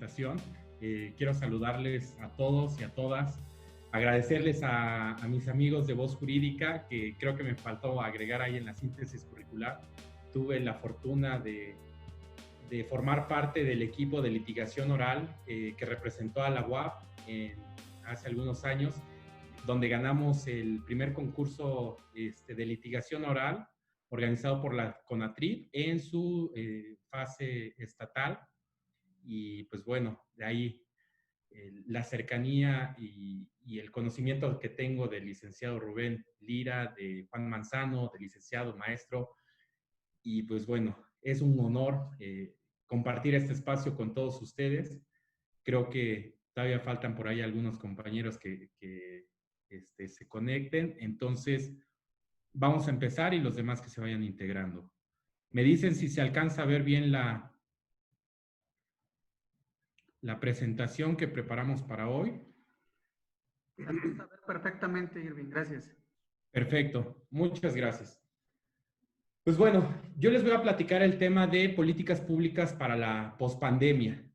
invitación. Quiero saludarles a todos y a todas, agradecerles a mis amigos de Voz Jurídica, que creo que me faltó agregar ahí en la síntesis curricular. Tuve la fortuna de formar parte del equipo de litigación oral que representó a la UAP hace algunos años, donde ganamos el primer concurso de litigación oral organizado por la CONATRIP en su fase estatal. Y pues bueno, de ahí la cercanía y el conocimiento que tengo del licenciado Rubén Lira, de Juan Manzano, del licenciado maestro. Y pues bueno, es un honor compartir este espacio con todos ustedes. Creo que todavía faltan por ahí algunos compañeros que se conecten. Entonces, vamos a empezar y los demás que se vayan integrando. Me dicen si se alcanza a ver bien la presentación que preparamos para hoy. Se alcanza a ver perfectamente, Irving. Gracias. Perfecto. Muchas gracias. Pues bueno, yo les voy a platicar el tema de políticas públicas para la pospandemia.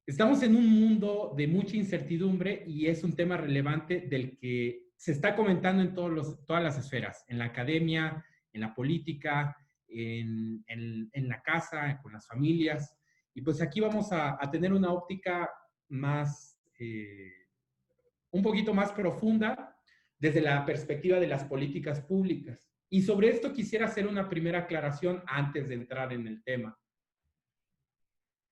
Estamos en un mundo de mucha incertidumbre y es un tema relevante del que se está comentando en todas las esferas, en la academia, en la política, en la casa, con las familias. Y pues aquí vamos a tener una óptica más, un poquito más profunda desde la perspectiva de las políticas públicas. Y sobre esto quisiera hacer una primera aclaración antes de entrar en el tema.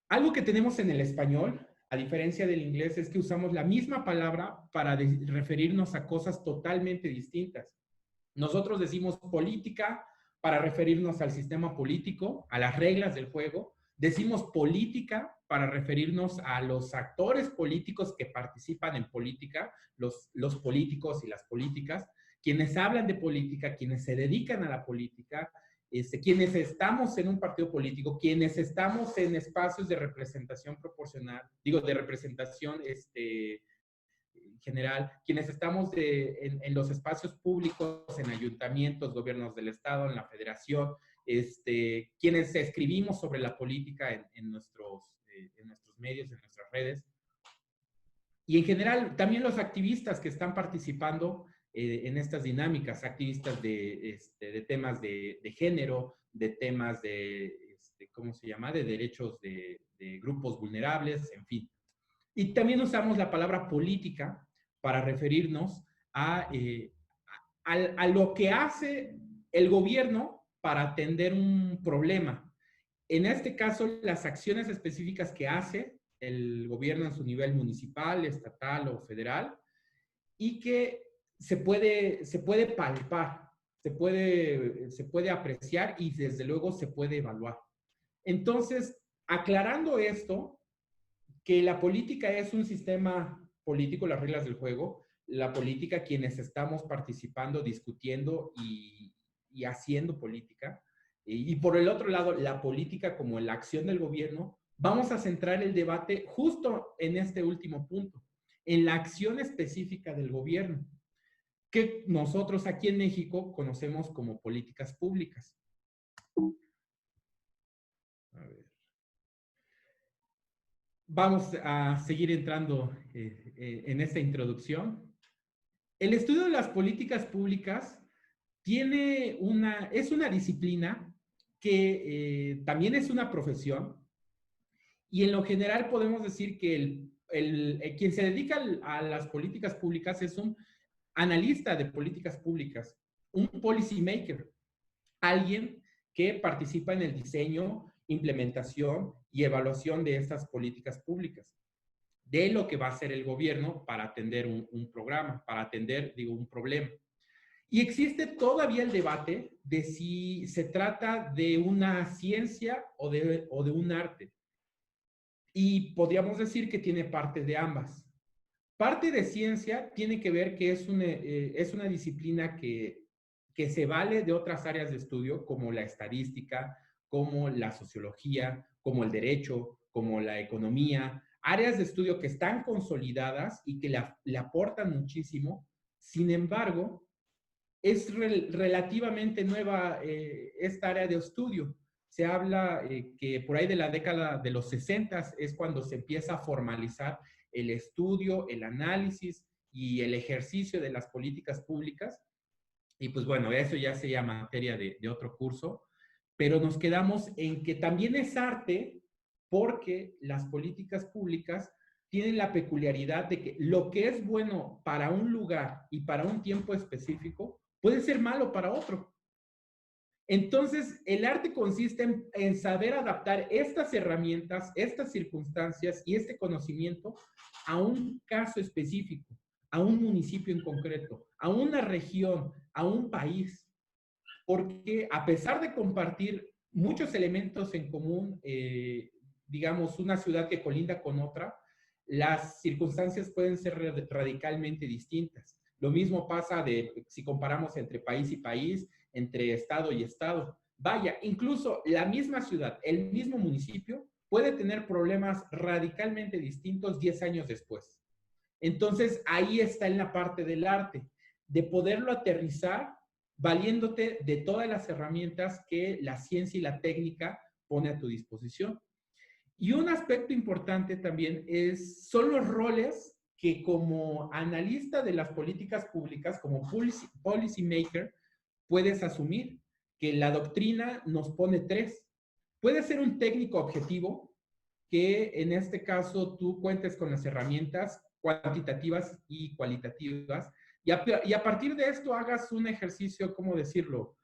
Algo que tenemos en el español, a diferencia del inglés, es que usamos la misma palabra para referirnos a cosas totalmente distintas. Nosotros decimos política para referirnos al sistema político, a las reglas del juego. Decimos política para referirnos a los actores políticos que participan en política, los políticos y las políticas, quienes hablan de política, quienes se dedican a la política, quienes estamos en un partido político, quienes estamos en espacios de representación proporcional, de representación general, quienes estamos en los espacios públicos, en ayuntamientos, gobiernos del Estado, en la Federación, quienes escribimos sobre la política en nuestros medios, en nuestras redes. Y en general, también los activistas que están participando en estas dinámicas, activistas de temas de género, de temas ¿cómo se llama?, de derechos de grupos vulnerables, en fin. Y también usamos la palabra política para referirnos a lo que hace el gobierno para atender un problema. En este caso, las acciones específicas que hace el gobierno en su nivel municipal, estatal o federal, y que se puede palpar, se puede apreciar y desde luego se puede evaluar. Entonces, aclarando esto, que la política es un sistema político, las reglas del juego, la política, quienes estamos participando, discutiendo y haciendo política, y por el otro lado, la política como la acción del gobierno, vamos a centrar el debate justo en este último punto, en la acción específica del gobierno, que nosotros aquí en México conocemos como políticas públicas. A ver. Vamos a seguir entrando en esta introducción. El estudio de las políticas públicas es una disciplina que también es una profesión, y en lo general podemos decir que quien se dedica a las políticas públicas es un analista de políticas públicas, un policy maker, alguien que participa en el diseño, implementación y evaluación de estas políticas públicas, de lo que va a hacer el gobierno para atender un programa, para atender, un problema. Y existe todavía el debate de si se trata de una ciencia o de un arte. Y podríamos decir que tiene parte de ambas. Parte de ciencia tiene que ver que es una disciplina que se vale de otras áreas de estudio, como la estadística, como la sociología, como el derecho, como la economía, áreas de estudio que están consolidadas y que le aportan muchísimo. Sin embargo, es relativamente nueva esta área de estudio. se habla que por ahí de la década de los 60 es cuando se empieza a formalizar el estudio, el análisis y el ejercicio de las políticas públicas. Y pues bueno, eso ya sería materia de otro curso, pero nos quedamos en que también es arte porque las políticas públicas tienen la peculiaridad de que lo que es bueno para un lugar y para un tiempo específico puede ser malo para otro. Entonces, el arte consiste en saber adaptar estas herramientas, estas circunstancias y este conocimiento a un caso específico, a un municipio en concreto, a una región, a un país. Porque a pesar de compartir muchos elementos en común, digamos, una ciudad que colinda con otra, las circunstancias pueden ser radicalmente distintas. Lo mismo pasa si comparamos entre país y país, entre estado y estado. Vaya, incluso la misma ciudad, el mismo municipio, puede tener problemas radicalmente distintos 10 años después. Entonces, ahí está en la parte del arte, de poderlo aterrizar valiéndote de todas las herramientas que la ciencia y la técnica pone a tu disposición. Y un aspecto importante también son los roles que como analista de las políticas públicas, como policy maker, puedes asumir, que la doctrina nos pone 3. Puede ser un técnico objetivo, que en este caso tú cuentes con las herramientas cuantitativas y cualitativas, y a partir de esto hagas un ejercicio, ¿cómo decirlo?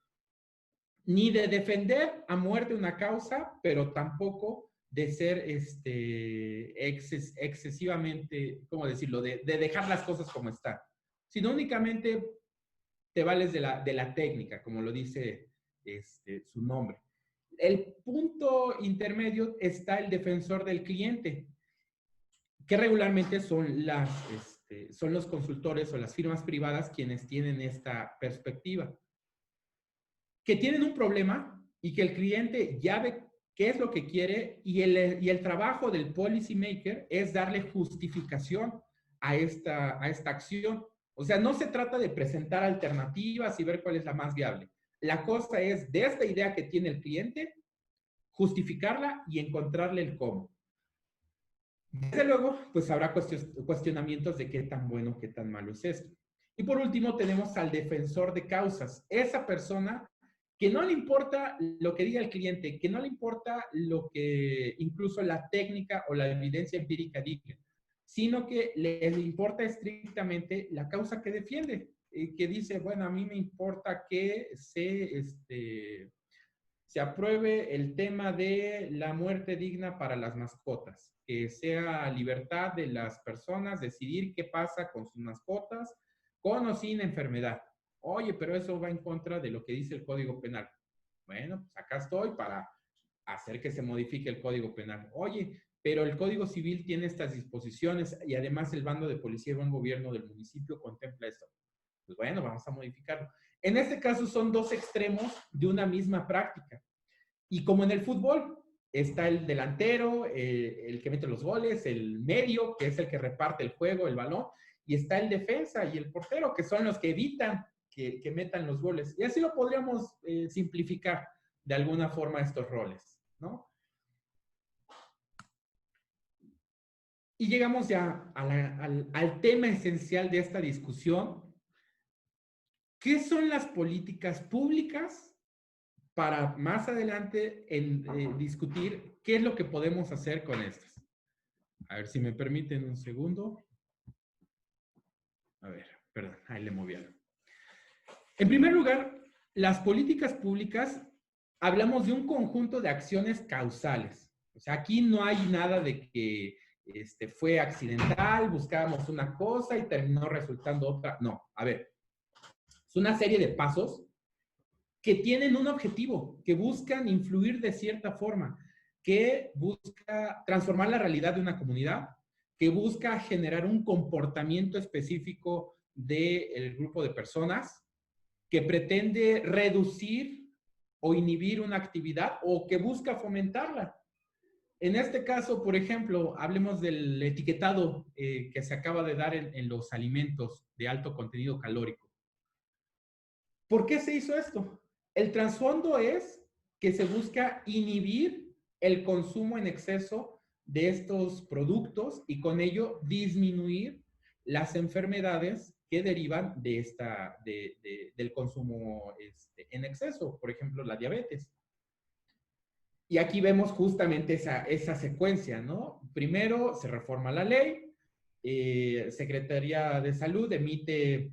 Ni de defender a muerte una causa, pero tampoco de ser excesivamente, ¿cómo decirlo? De dejar las cosas como están, sino únicamente te vales de la técnica, como lo dice su nombre. El punto intermedio está el defensor del cliente, que regularmente son los consultores o las firmas privadas quienes tienen esta perspectiva, que tienen un problema y que el cliente ya ve qué es lo que quiere y el trabajo del policy maker es darle justificación a esta acción. O sea, no se trata de presentar alternativas y ver cuál es la más viable. La cosa es, de esta idea que tiene el cliente, justificarla y encontrarle el cómo. Desde luego, pues habrá cuestionamientos de qué tan bueno, qué tan malo es esto. Y por último, tenemos al defensor de causas. Esa persona que no le importa lo que diga el cliente, que no le importa lo que incluso la técnica o la evidencia empírica diga, sino que le importa estrictamente la causa que defiende, que dice, bueno, a mí me importa que se apruebe el tema de la muerte digna para las mascotas, que sea libertad de las personas decidir qué pasa con sus mascotas, con o sin enfermedad. Oye, pero eso va en contra de lo que dice el Código Penal. Bueno, pues acá estoy para hacer que se modifique el Código Penal. Oye, pero el Código Civil tiene estas disposiciones y además el bando de policía y buen gobierno del municipio contempla esto. Pues bueno, vamos a modificarlo. En este caso son dos extremos de una misma práctica. Y como en el fútbol, está el delantero, el que mete los goles, el medio, que es el que reparte el juego, el balón, y está el defensa y el portero, que son los que evitan que metan los goles. Y así lo podríamos simplificar de alguna forma estos roles, ¿no? Y llegamos ya al tema esencial de esta discusión. ¿Qué son las políticas públicas? Para más adelante discutir qué es lo que podemos hacer con estas. A ver si me permiten un segundo. A ver, perdón, ahí le moví algo. En primer lugar, las políticas públicas, hablamos de un conjunto de acciones causales. O sea, aquí no hay nada de que fue accidental, buscábamos una cosa y terminó resultando otra. No, a ver, es una serie de pasos que tienen un objetivo, que buscan influir de cierta forma, que busca transformar la realidad de una comunidad, que busca generar un comportamiento específico del grupo de personas, que pretende reducir o inhibir una actividad o que busca fomentarla. En este caso, por ejemplo, hablemos del etiquetado que se acaba de dar en los alimentos de alto contenido calórico. ¿Por qué se hizo esto? El trasfondo es que se busca inhibir el consumo en exceso de estos productos y con ello disminuir las enfermedades que derivan del consumo en exceso, por ejemplo, la diabetes. Y aquí vemos justamente esa secuencia, ¿no? Primero se reforma la ley, Secretaría de Salud emite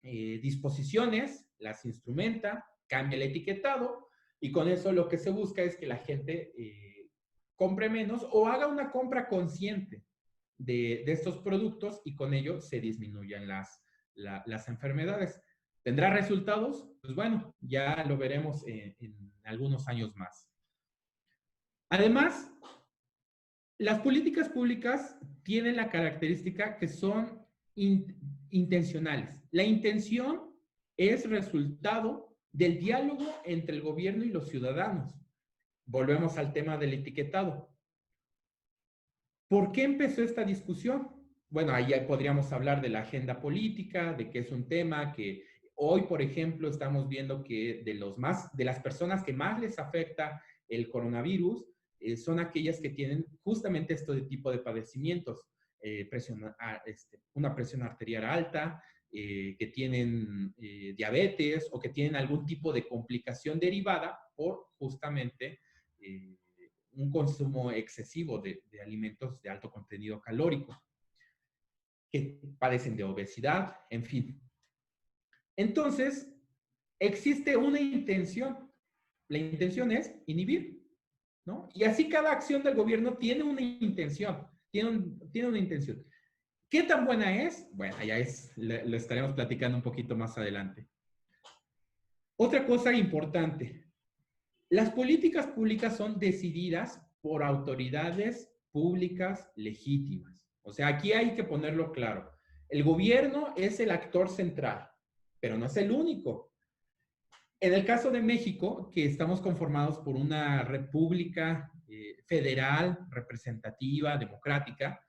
disposiciones, las instrumenta, cambia el etiquetado y con eso lo que se busca es que la gente compre menos o haga una compra consciente de estos productos y con ello se disminuyan las enfermedades. ¿Tendrá resultados? Pues bueno, ya lo veremos en algunos años más. Además, las políticas públicas tienen la característica que son intencionales. La intención es resultado del diálogo entre el gobierno y los ciudadanos. Volvemos al tema del etiquetado. ¿Por qué empezó esta discusión? Bueno, ahí podríamos hablar de la agenda política, de que es un tema que hoy, por ejemplo, estamos viendo que de las personas que más les afecta el coronavirus, son aquellas que tienen justamente este tipo de padecimientos, una presión arterial alta, que tienen diabetes o que tienen algún tipo de complicación derivada por justamente un consumo excesivo de alimentos de alto contenido calórico, que padecen de obesidad, en fin. Entonces, existe una intención. La intención es inhibir, ¿no? Y así cada acción del gobierno tiene una intención, tiene una intención. ¿Qué tan buena es? Bueno, ya lo estaremos platicando un poquito más adelante. Otra cosa importante, las políticas públicas son decididas por autoridades públicas legítimas. O sea, aquí hay que ponerlo claro. El gobierno es el actor central, pero no es el único. En el caso de México, que estamos conformados por una república federal, representativa, democrática,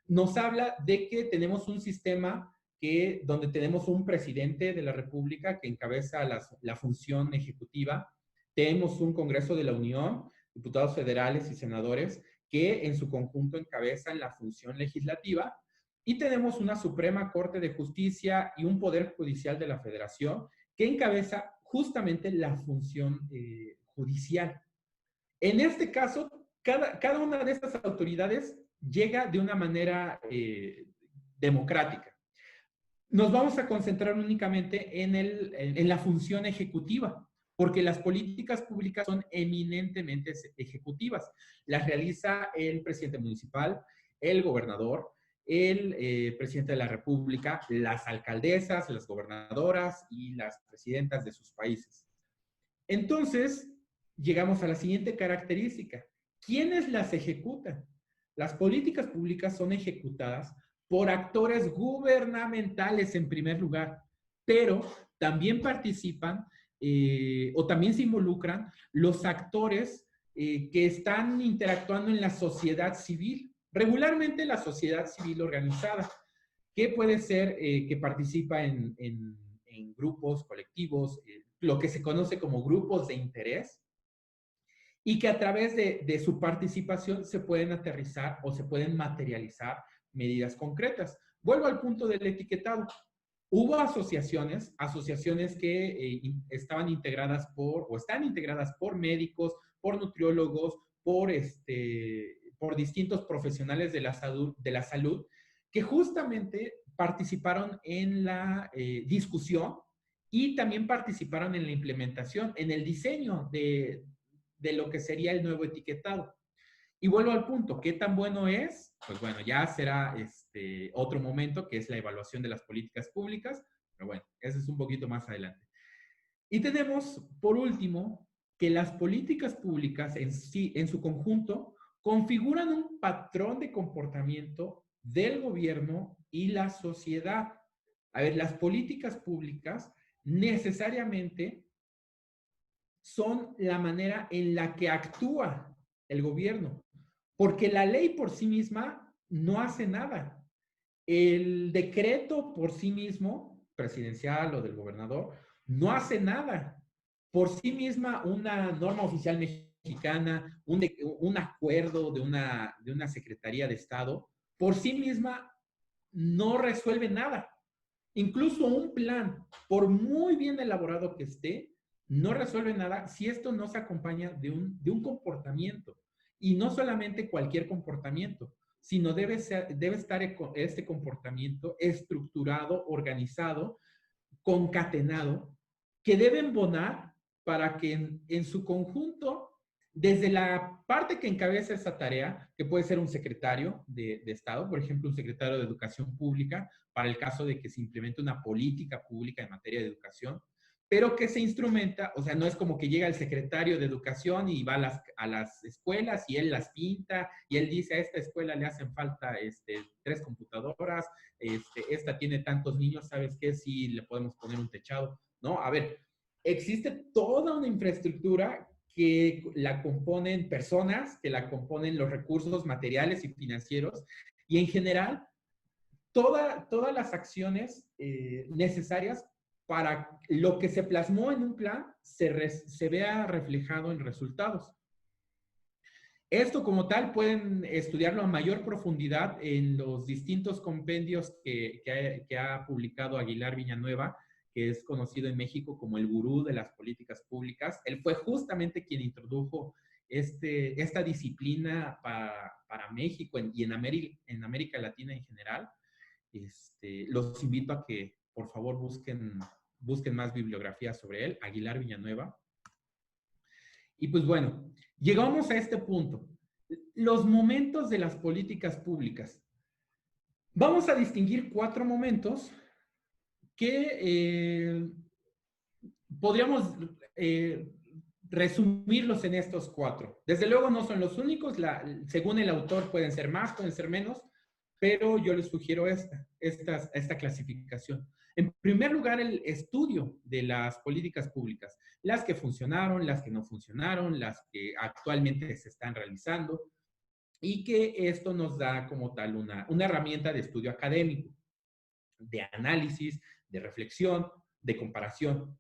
nos habla de que tenemos un sistema donde tenemos un presidente de la república que encabeza la función ejecutiva, tenemos un Congreso de la Unión, diputados federales y senadores, que en su conjunto encabezan la función legislativa, y tenemos una Suprema Corte de Justicia y un Poder Judicial de la Federación que encabeza justamente la función judicial. En este caso, cada una de estas autoridades llega de una manera democrática. Nos vamos a concentrar únicamente en la función ejecutiva, porque las políticas públicas son eminentemente ejecutivas. Las realiza el presidente municipal, el gobernador, el presidente de la República, las alcaldesas, las gobernadoras y las presidentas de sus países. Entonces, llegamos a la siguiente característica. ¿Quiénes las ejecutan? Las políticas públicas son ejecutadas por actores gubernamentales en primer lugar, pero también participan o también se involucran los actores que están interactuando en la sociedad civil. Regularmente la sociedad civil organizada, que puede ser que participa en grupos, colectivos, lo que se conoce como grupos de interés, y que a través de su participación se pueden aterrizar o se pueden materializar medidas concretas. Vuelvo al punto del etiquetado. Hubo asociaciones que estaban integradas o están integradas por médicos, por nutriólogos, por distintos profesionales de la salud, que justamente participaron en la discusión y también participaron en la implementación, en el diseño de lo que sería el nuevo etiquetado. Y vuelvo al punto, ¿qué tan bueno es? Pues bueno, ya será otro momento, que es la evaluación de las políticas públicas, pero bueno, eso es un poquito más adelante. Y tenemos, por último, que las políticas públicas en su conjunto, configuran un patrón de comportamiento del gobierno y la sociedad. A ver, las políticas públicas necesariamente son la manera en la que actúa el gobierno, porque la ley por sí misma no hace nada. El decreto por sí mismo, presidencial o del gobernador, no hace nada. por sí misma una norma oficial mexicana, un acuerdo de una Secretaría de Estado, por sí misma no resuelve nada. Incluso un plan, por muy bien elaborado que esté, no resuelve nada si esto no se acompaña de un comportamiento. Y no solamente cualquier comportamiento, sino debe estar este comportamiento estructurado, organizado, concatenado, que debe embonar para que en su conjunto, desde la parte que encabeza esa tarea, que puede ser un secretario de Estado, por ejemplo, un secretario de Educación Pública, para el caso de que se implemente una política pública en materia de educación, pero que se instrumenta, o sea, no es como que llega el secretario de Educación y va a las escuelas y él las pinta y él dice a esta escuela le hacen falta 3 computadoras, esta tiene tantos niños, ¿sabes qué? Sí, le podemos poner un techado. No, a ver, existe toda una infraestructura que la componen personas, que la componen los recursos materiales y financieros, y en general, todas las acciones necesarias para lo que se plasmó en un plan se vea reflejado en resultados. Esto como tal pueden estudiarlo a mayor profundidad en los distintos compendios que ha publicado Aguilar Villanueva, que es conocido en México como el gurú de las políticas públicas. Él fue justamente quien introdujo esta disciplina para México y en América Latina en general. Los invito a que, por favor, busquen más bibliografía sobre él, Aguilar Villanueva. Y pues bueno, llegamos a este punto. Los momentos de las políticas públicas. Vamos a distinguir 4 momentos que podríamos resumirlos en estos 4. Desde luego no son los únicos, según el autor pueden ser más, pueden ser menos, pero yo les sugiero esta clasificación. En primer lugar, el estudio de las políticas públicas, las que funcionaron, las que no funcionaron, las que actualmente se están realizando, y que esto nos da como tal una herramienta de estudio académico, de análisis, de reflexión, de comparación.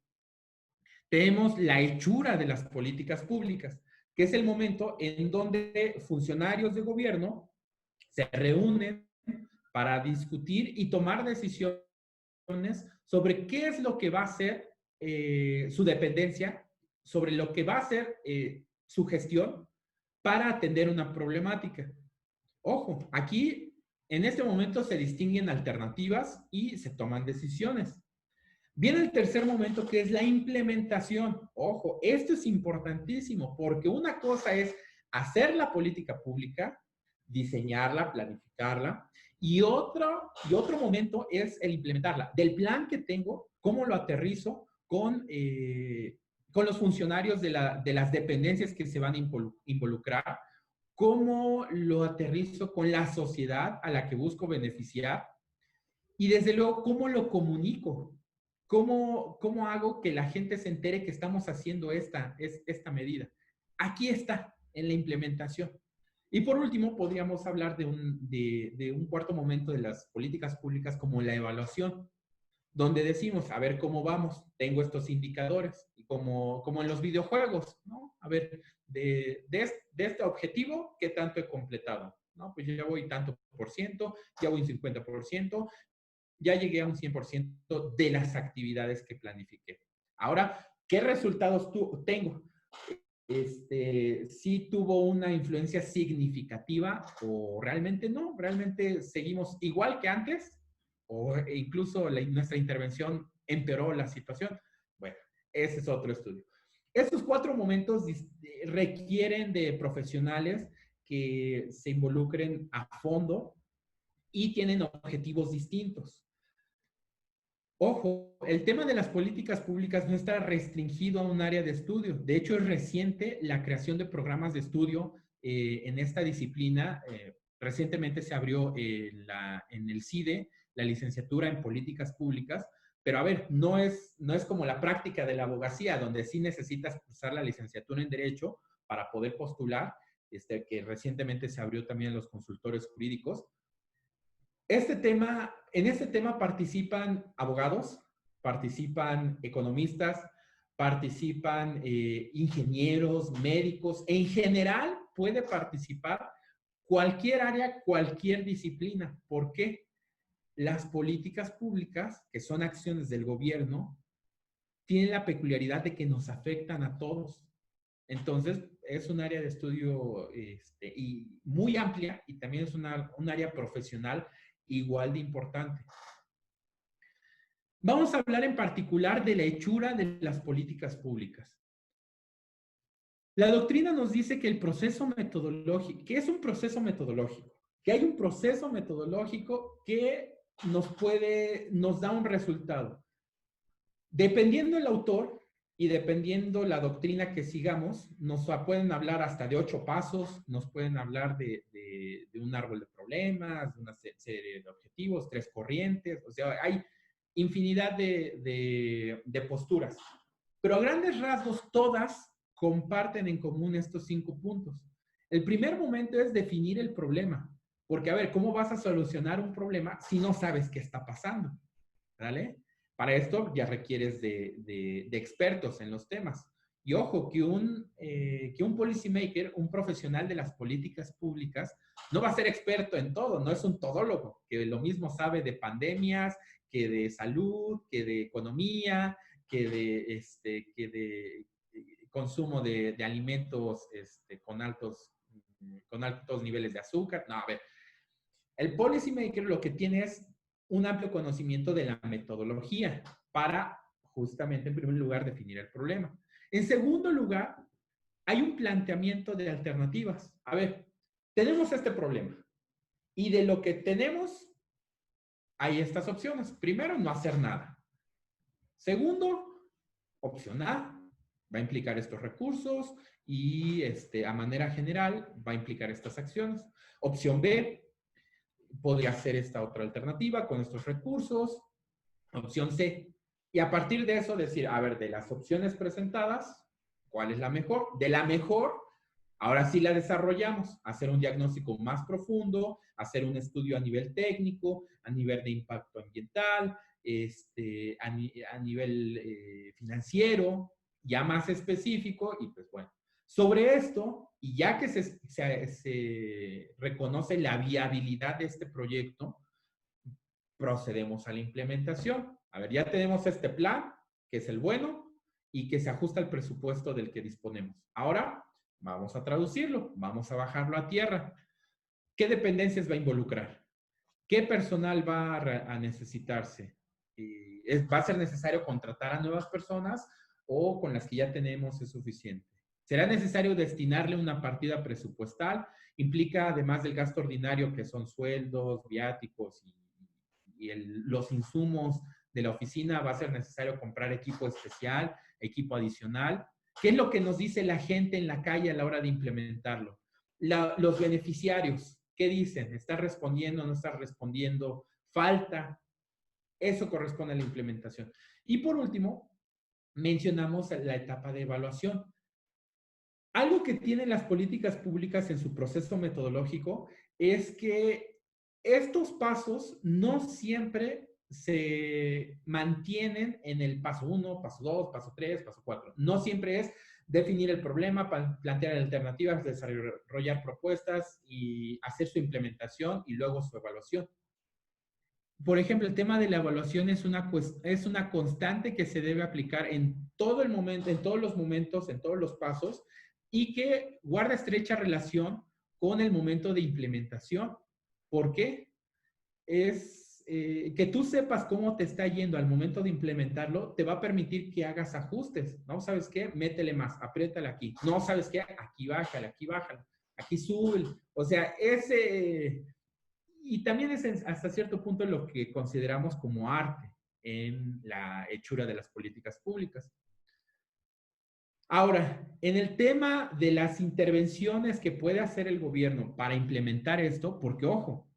Tenemos la hechura de las políticas públicas, que es el momento en donde funcionarios de gobierno se reúnen para discutir y tomar decisiones sobre qué es lo que va a ser su dependencia, sobre lo que va a ser su gestión para atender una problemática. Ojo, aquí en este momento se distinguen alternativas y se toman decisiones. Viene el tercer momento, que es la implementación. Ojo, esto es importantísimo porque una cosa es hacer la política pública, diseñarla, planificarla, y otro momento es el implementarla. Del plan que tengo, cómo lo aterrizo con los funcionarios de las dependencias que se van a involucrar, cómo lo aterrizo con la sociedad a la que busco beneficiar y desde luego cómo lo comunico. ¿Cómo hago que la gente se entere que estamos haciendo esta medida? Aquí está, en la implementación. Y por último, podríamos hablar de un cuarto momento de las políticas públicas como la evaluación, donde decimos, a ver cómo vamos, tengo estos indicadores, y como en los videojuegos, ¿no? A ver, de este objetivo, ¿qué tanto he completado? ¿No? Pues yo ya voy tanto por ciento, ya voy un 50%, ya llegué a un 100% de las actividades que planifiqué. Ahora, ¿qué resultados tengo? ¿Sí tuvo una influencia significativa o realmente no? ¿Realmente seguimos igual que antes? ¿O incluso nuestra intervención empeoró la situación? Bueno, ese es otro estudio. Estos 4 momentos requieren de profesionales que se involucren a fondo y tienen objetivos distintos. Ojo, el tema de las políticas públicas no está restringido a un área de estudio. De hecho, es reciente la creación de programas de estudio en esta disciplina. Recientemente se abrió en el CIDE la licenciatura en políticas públicas, pero a ver, no es como la práctica de la abogacía, donde sí necesitas cursar la licenciatura en Derecho para poder postular, que recientemente se abrió también en los consultores jurídicos. En este tema participan abogados, participan economistas, participan ingenieros, médicos, en general puede participar cualquier área, cualquier disciplina. ¿Por qué? Las políticas públicas, que son acciones del gobierno, tienen la peculiaridad de que nos afectan a todos. Entonces, es un área de estudio y muy amplia, y también es un área profesional igual de importante. Vamos a hablar en particular de la hechura de las políticas públicas. La doctrina nos dice que el proceso metodológico, que es un proceso metodológico, que hay un proceso metodológico que nos da un resultado. Dependiendo el autor y dependiendo la doctrina que sigamos, nos pueden hablar hasta de 8 pasos, nos pueden hablar de un árbol de problemas, de una serie de objetivos, 3 corrientes, o sea, hay infinidad de posturas. Pero a grandes rasgos, todas comparten en común estos 5 puntos. El primer momento es definir el problema, porque a ver, ¿cómo vas a solucionar un problema si no sabes qué está pasando? ¿Vale? Para esto ya requieres de expertos en los temas. Y ojo, que un policymaker, un profesional de las políticas públicas, no va a ser experto en todo, no es un todólogo, que lo mismo sabe de pandemias, que de salud, que de economía, que de consumo de alimentos con altos niveles de azúcar. No, a ver, el policymaker lo que tiene es un amplio conocimiento de la metodología para justamente, en primer lugar, definir el problema. En segundo lugar, hay un planteamiento de alternativas. A ver, tenemos este problema y de lo que tenemos hay estas opciones. Primero, no hacer nada. Segundo, opción A, va a implicar estos recursos y a manera general va a implicar estas acciones. Opción B, podría ser esta otra alternativa con estos recursos. Opción C. Y a partir de eso decir, a ver, de las opciones presentadas, ¿cuál es la mejor? De la mejor, ahora sí la desarrollamos. Hacer un diagnóstico más profundo, hacer un estudio a nivel técnico, a nivel de impacto ambiental, a nivel financiero, ya más específico, y pues bueno. Sobre esto, y ya que se reconoce la viabilidad de este proyecto, procedemos a la implementación. A ver, ya tenemos este plan, que es el bueno, y que se ajusta al presupuesto del que disponemos. Ahora, vamos a traducirlo, vamos a bajarlo a tierra. ¿Qué dependencias va a involucrar? ¿Qué personal va a necesitarse? ¿Va a ser necesario contratar a nuevas personas o con las que ya tenemos es suficiente? ¿Será necesario destinarle una partida presupuestal? Implica, además del gasto ordinario, que son sueldos, viáticos y los insumos de la oficina, va a ser necesario comprar equipo especial, equipo adicional. ¿Qué es lo que nos dice la gente en la calle a la hora de implementarlo? Los beneficiarios, ¿qué dicen? ¿Está respondiendo, no está respondiendo? ¿Falta? Eso corresponde a la implementación. Y por último, mencionamos la etapa de evaluación. Algo que tienen las políticas públicas en su proceso metodológico es que estos pasos no siempre se mantienen en el paso 1, paso 2, paso 3, paso 4. No siempre es definir el problema, plantear alternativas, desarrollar propuestas y hacer su implementación y luego su evaluación. Por ejemplo, el tema de la evaluación es una constante que se debe aplicar en todo el momento, en todos los momentos, en todos los pasos, y que guarda estrecha relación con el momento de implementación. ¿Por qué? Que tú sepas cómo te está yendo al momento de implementarlo, te va a permitir que hagas ajustes. ¿No? ¿Sabes qué? Métele más, apriétale aquí. No, ¿sabes qué? Aquí bájale, aquí sube. O sea, y también es hasta cierto punto lo que consideramos como arte en la hechura de las políticas públicas. Ahora, en el tema de las intervenciones que puede hacer el gobierno para implementar esto, porque ojo,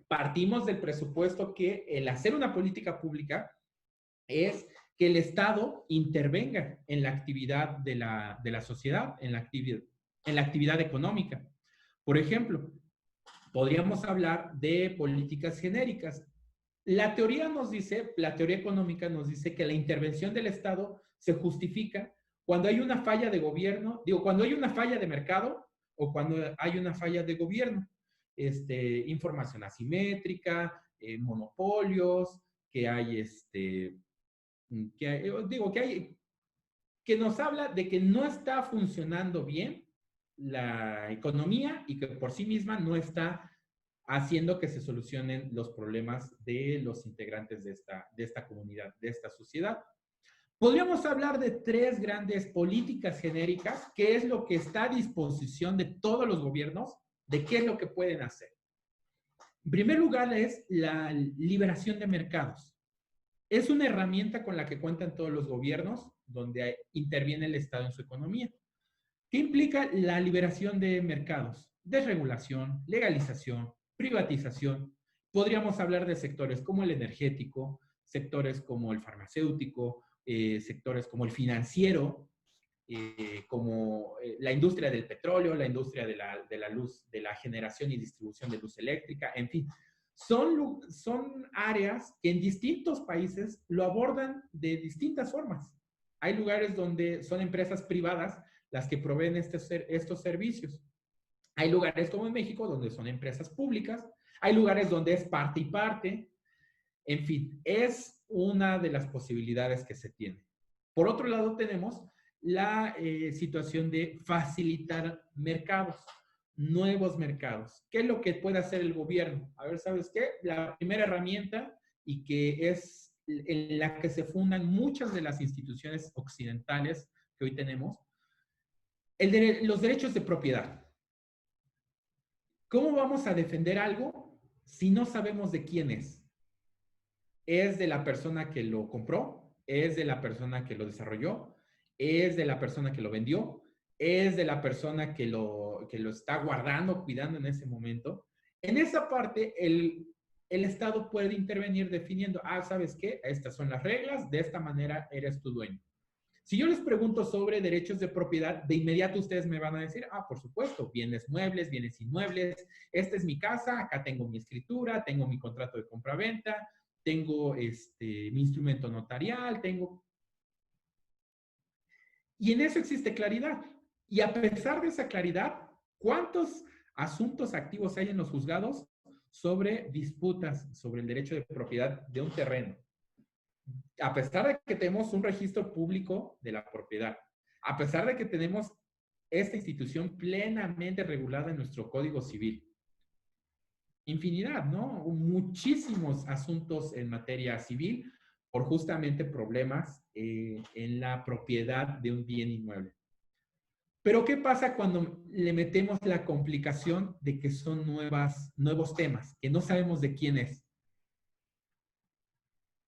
partimos del presupuesto que el hacer una política pública es que el Estado intervenga en la actividad de la sociedad, en la actividad económica. Por ejemplo, podríamos hablar de políticas genéricas. La teoría económica nos dice que la intervención del Estado se justifica cuando hay una falla de gobierno, cuando hay una falla de mercado o cuando hay una falla de gobierno. Información asimétrica, monopolios, que hay, que nos habla de que no está funcionando bien la economía y que por sí misma no está haciendo que se solucionen los problemas de los integrantes de esta comunidad, de esta sociedad. Podríamos hablar de 3 grandes políticas genéricas, que es lo que está a disposición de todos los gobiernos, de qué es lo que pueden hacer. En primer lugar es la liberación de mercados. Es una herramienta con la que cuentan todos los gobiernos, donde interviene el Estado en su economía. ¿Qué implica la liberación de mercados? Desregulación, legalización, privatización. Podríamos hablar de sectores como el energético, sectores como el farmacéutico, sectores como el financiero, como la industria del petróleo, la industria de la luz, de la generación y distribución de luz eléctrica, en fin. Son áreas que en distintos países lo abordan de distintas formas. Hay lugares donde son empresas privadas las que proveen estos servicios. Hay lugares como en México donde son empresas públicas. Hay lugares donde es parte y parte. En fin, es una de las posibilidades que se tiene. Por otro lado, tenemos la situación de facilitar mercados, nuevos mercados. ¿Qué es lo que puede hacer el gobierno? A ver, ¿sabes qué? La primera herramienta, y que es en la que se fundan muchas de las instituciones occidentales que hoy tenemos, los derechos de propiedad. ¿Cómo vamos a defender algo si no sabemos de quién es? ¿Es de la persona que lo compró? ¿Es de la persona que lo desarrolló? ¿Es de la persona que lo vendió? ¿Es de la persona que lo está guardando, cuidando en ese momento? En esa parte, el Estado puede intervenir definiendo, ¿sabes qué? Estas son las reglas, de esta manera eres tu dueño. Si yo les pregunto sobre derechos de propiedad, de inmediato ustedes me van a decir, por supuesto, bienes muebles, bienes inmuebles, esta es mi casa, acá tengo mi escritura, tengo mi contrato de compra-venta, tengo mi instrumento notarial, Y en eso existe claridad. Y a pesar de esa claridad, ¿cuántos asuntos activos hay en los juzgados sobre disputas sobre el derecho de propiedad de un terreno? A pesar de que tenemos un registro público de la propiedad, a pesar de que tenemos esta institución plenamente regulada en nuestro Código Civil, infinidad, ¿no? Muchísimos asuntos en materia civil por justamente problemas en la propiedad de un bien inmueble. Pero ¿qué pasa cuando le metemos la complicación de que son nuevos temas, que no sabemos de quién es?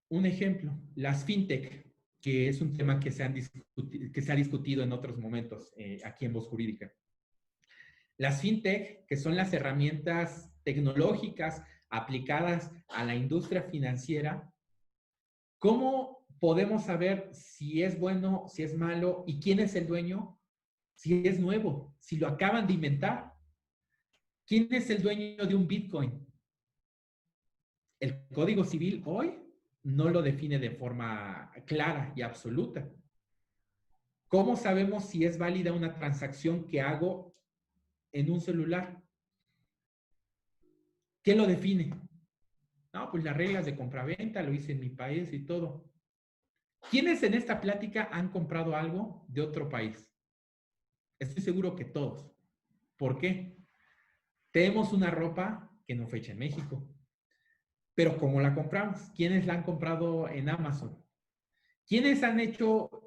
Un ejemplo, las fintech, que es un tema que se ha discutido en otros momentos aquí en Voz Jurídica. Las fintech, que son las herramientas tecnológicas aplicadas a la industria financiera, ¿cómo podemos saber si es bueno, si es malo y quién es el dueño? Si es nuevo, si lo acaban de inventar. ¿Quién es el dueño de un Bitcoin? El Código Civil hoy no lo define de forma clara y absoluta. ¿Cómo sabemos si es válida una transacción que hago en un celular? ¿Qué lo define? No, pues las reglas de compraventa, lo hice en mi país y todo. ¿Quiénes en esta plática han comprado algo de otro país? Estoy seguro que todos. ¿Por qué? Tenemos una ropa que no fue hecha en México. Pero ¿cómo la compramos? ¿Quiénes la han comprado en Amazon? ¿Quiénes han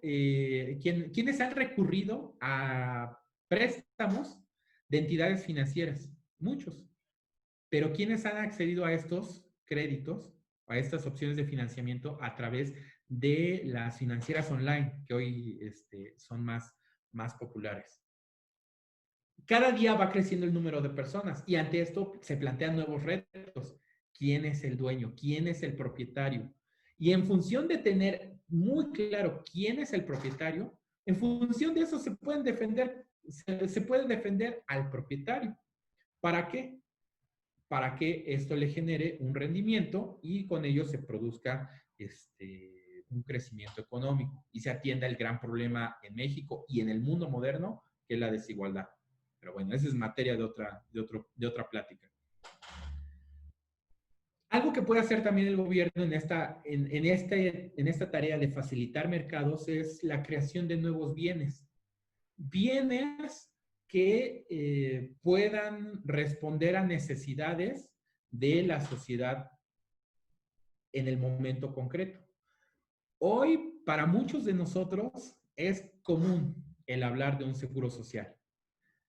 quiénes han recurrido a préstamos de entidades financieras? Muchos. Pero ¿quiénes han accedido a estos créditos, a estas opciones de financiamiento a través de las financieras online, que hoy son más populares? Cada día va creciendo el número de personas y ante esto se plantean nuevos retos. ¿Quién es el dueño? ¿Quién es el propietario? Y en función de tener muy claro quién es el propietario, en función de eso se puede defender al propietario. ¿Para qué? Para que esto le genere un rendimiento y con ello se produzca un crecimiento económico y se atienda el gran problema en México y en el mundo moderno, que es la desigualdad. Pero bueno, esa es materia de otra plática. Algo que puede hacer también el gobierno en esta tarea de facilitar mercados es la creación de nuevos bienes. Bienes que puedan responder a necesidades de la sociedad en el momento concreto. Hoy, para muchos de nosotros, es común el hablar de un seguro social,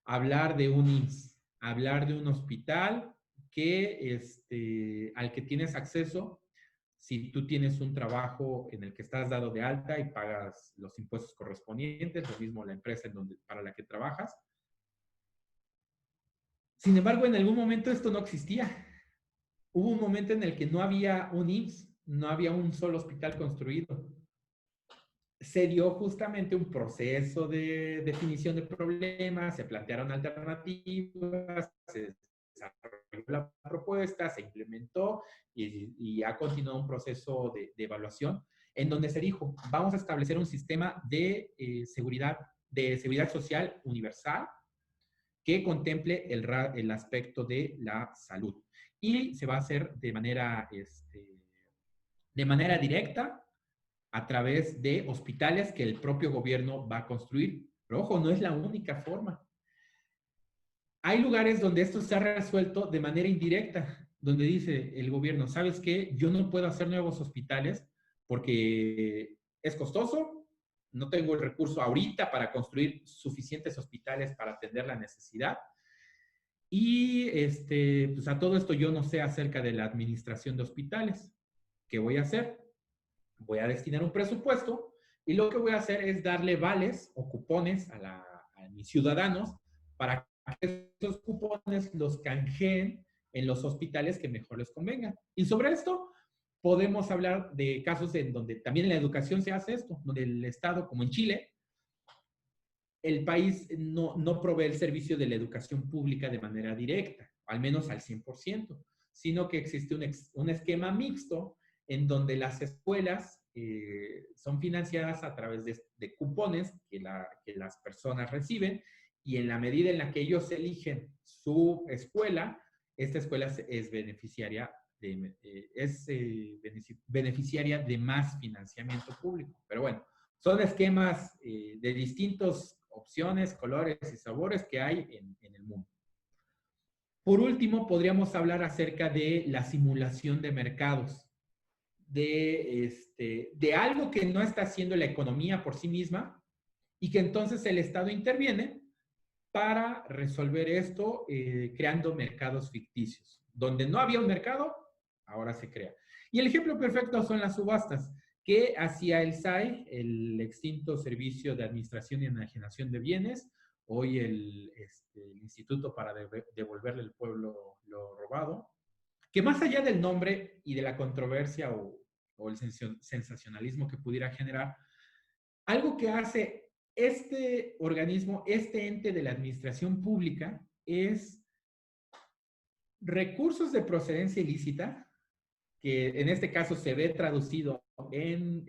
hablar de un IMSS, hablar de un hospital al que tienes acceso si tú tienes un trabajo en el que estás dado de alta y pagas los impuestos correspondientes, lo mismo la empresa para la que trabajas. Sin embargo, en algún momento esto no existía. Hubo un momento en el que no había un IMSS, no había un solo hospital construido. Se dio justamente un proceso de definición de problemas, se plantearon alternativas, se desarrolló la propuesta, se implementó y ha continuado un proceso de evaluación en donde se dijo, vamos a establecer un sistema de seguridad social universal que contemple el aspecto de la salud. Y se va a hacer de manera directa a través de hospitales que el propio gobierno va a construir. Pero ojo, no es la única forma. Hay lugares donde esto se ha resuelto de manera indirecta, donde dice el gobierno, ¿sabes qué? Yo no puedo hacer nuevos hospitales porque es costoso, no tengo el recurso ahorita para construir suficientes hospitales para atender la necesidad. Y pues a todo esto yo no sé acerca de la administración de hospitales. ¿Qué voy a hacer? Voy a destinar un presupuesto y lo que voy a hacer es darle vales o cupones a mis ciudadanos para que esos cupones los canjeen en los hospitales que mejor les convengan. Y sobre esto podemos hablar de casos en donde también en la educación se hace esto, donde el Estado, como en Chile, el país no provee el servicio de la educación pública de manera directa, al menos al 100%, sino que existe un esquema mixto en donde las escuelas son financiadas a través de cupones que las personas reciben y en la medida en la que ellos eligen su escuela, esta escuela es beneficiaria de más financiamiento público. Pero bueno, son esquemas de distintas opciones, colores y sabores que hay en el mundo. Por último, podríamos hablar acerca de la simulación de mercados, de algo que no está haciendo la economía por sí misma y que entonces el Estado interviene para resolver esto creando mercados ficticios. Donde no había un mercado, ahora se crea. Y el ejemplo perfecto son las subastas que hacía el SAI, el extinto Servicio de Administración y Enajenación de Bienes, hoy el Instituto para Devolverle al Pueblo lo Robado, que más allá del nombre y de la controversia o el sensacionalismo que pudiera generar, algo que hace este organismo, este ente de la administración pública, es recursos de procedencia ilícita, que en este caso se ve traducido en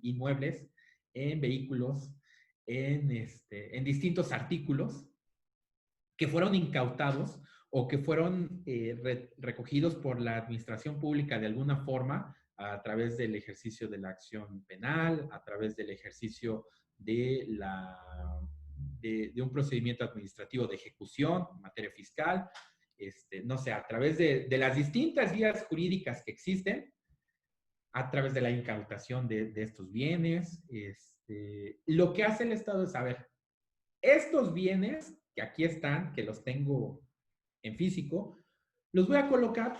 inmuebles, en vehículos, en distintos artículos que fueron incautados o que fueron recogidos por la administración pública de alguna forma a través del ejercicio de la acción penal, a través del ejercicio de un procedimiento administrativo de ejecución en materia fiscal, no sé, a través de las distintas vías jurídicas que existen, a través de la incautación de estos bienes. Lo que hace el Estado es saber, estos bienes que aquí están, que los tengo en físico, los voy a colocar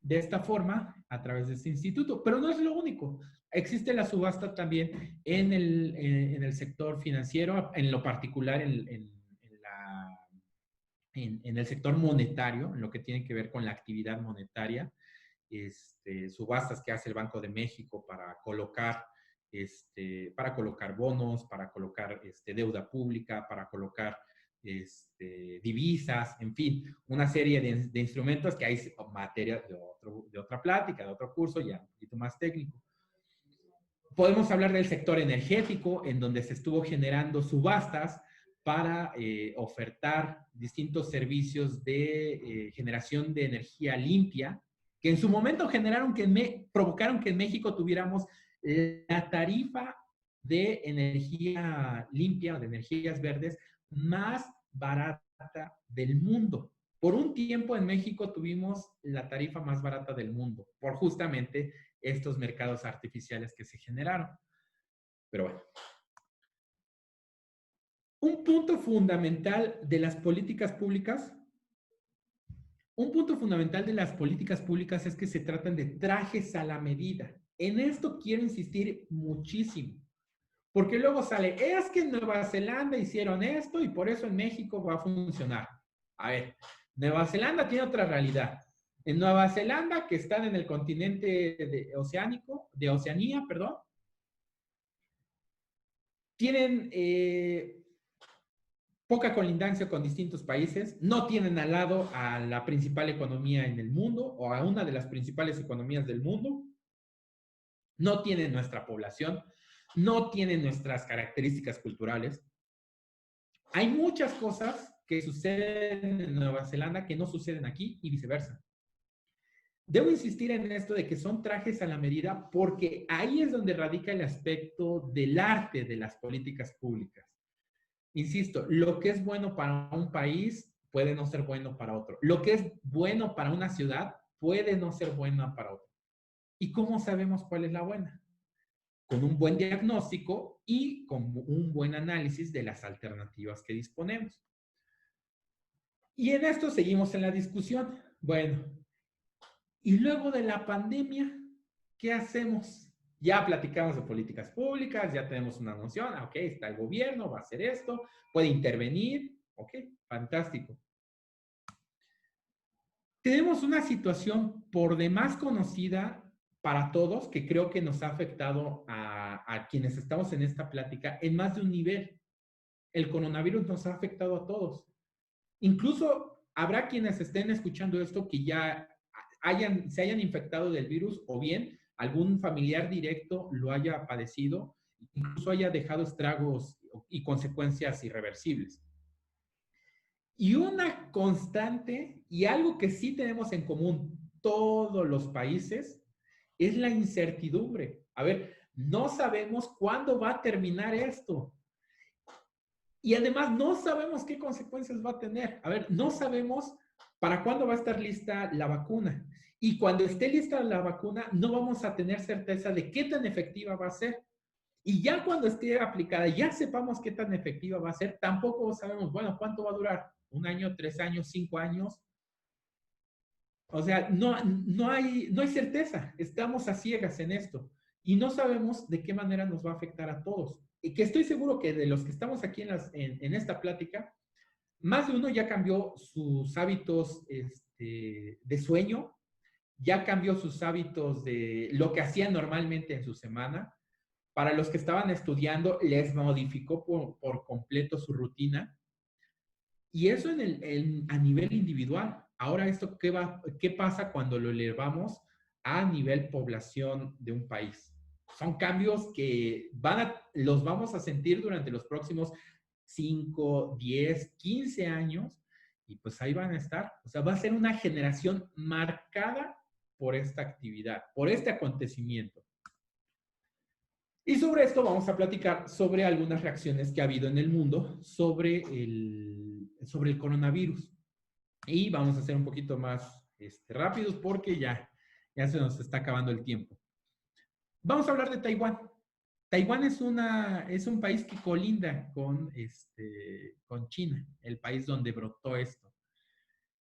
de esta forma a través de este instituto. Pero no es lo único. Existe la subasta también en el sector financiero, en lo particular en el sector monetario, en lo que tiene que ver con la actividad monetaria. Subastas que hace el Banco de México para colocar bonos, para colocar deuda pública, para colocar divisas, en fin, una serie de instrumentos que hay materia de otra plática, de otro curso, ya un poquito más técnico. Podemos hablar del sector energético, en donde se estuvo generando subastas para ofertar distintos servicios de generación de energía limpia, que en su momento provocaron que en México tuviéramos la tarifa de energía limpia o de energías verdes más barata del mundo. Por un tiempo en México tuvimos la tarifa más barata del mundo, por justamente estos mercados artificiales que se generaron. Pero bueno. Un punto fundamental de las políticas públicas, es que se tratan de trajes a la medida. En esto quiero insistir muchísimo, porque luego sale, es que en Nueva Zelanda hicieron esto y por eso en México va a funcionar. A ver, Nueva Zelanda tiene otra realidad. En Nueva Zelanda, que están en el continente de Oceanía, perdón, tienen poca colindancia con distintos países, no tienen al lado a la principal economía en el mundo o a una de las principales economías del mundo, no tienen nuestra población, no tienen nuestras características culturales. Hay muchas cosas que suceden en Nueva Zelanda que no suceden aquí y viceversa. Debo insistir en esto de que son trajes a la medida porque ahí es donde radica el aspecto del arte de las políticas públicas. Insisto, lo que es bueno para un país puede no ser bueno para otro. Lo que es bueno para una ciudad puede no ser bueno para otro. ¿Y cómo sabemos cuál es la buena? Con un buen diagnóstico y con un buen análisis de las alternativas que disponemos. Y en esto seguimos en la discusión. Bueno, y luego de la pandemia, ¿qué hacemos? Ya platicamos de políticas públicas, ya tenemos una noción, ok, está el gobierno, va a hacer esto, puede intervenir, ok, fantástico. Tenemos una situación por demás conocida para todos, que creo que nos ha afectado a quienes estamos en esta plática en más de un nivel. El coronavirus nos ha afectado a todos. Incluso habrá quienes estén escuchando esto que ya se hayan infectado del virus o bien algún familiar directo lo haya padecido, incluso haya dejado estragos y consecuencias irreversibles. Y una constante y algo que sí tenemos en común todos los países es la incertidumbre. A ver, no sabemos cuándo va a terminar esto. Y además no sabemos qué consecuencias va a tener. A ver, no sabemos para cuándo va a estar lista la vacuna. Y cuando esté lista la vacuna, no vamos a tener certeza de qué tan efectiva va a ser. Y ya cuando esté aplicada, ya sepamos qué tan efectiva va a ser, tampoco sabemos, bueno, ¿cuánto va a durar? ¿1 año, 3 años, 5 años? O sea, no hay certeza. Estamos a ciegas en esto. Y no sabemos de qué manera nos va a afectar a todos. Y que estoy seguro que de los que estamos aquí en esta plática, más de uno ya cambió sus hábitos de sueño, ya cambió sus hábitos de lo que hacían normalmente en su semana. Para los que estaban estudiando, les modificó por completo su rutina. Y eso a nivel individual. Ahora, ¿qué pasa cuando lo elevamos a nivel población de un país? Son cambios que los vamos a sentir durante los próximos 5, 10, 15 años y pues ahí van a estar. O sea, va a ser una generación marcada por esta actividad, por este acontecimiento. Y sobre esto vamos a platicar sobre algunas reacciones que ha habido en el mundo sobre el coronavirus. Y vamos a ser un poquito más rápidos porque ya se nos está acabando el tiempo. Vamos a hablar de Taiwán. Taiwán es un país que colinda con China, el país donde brotó esto.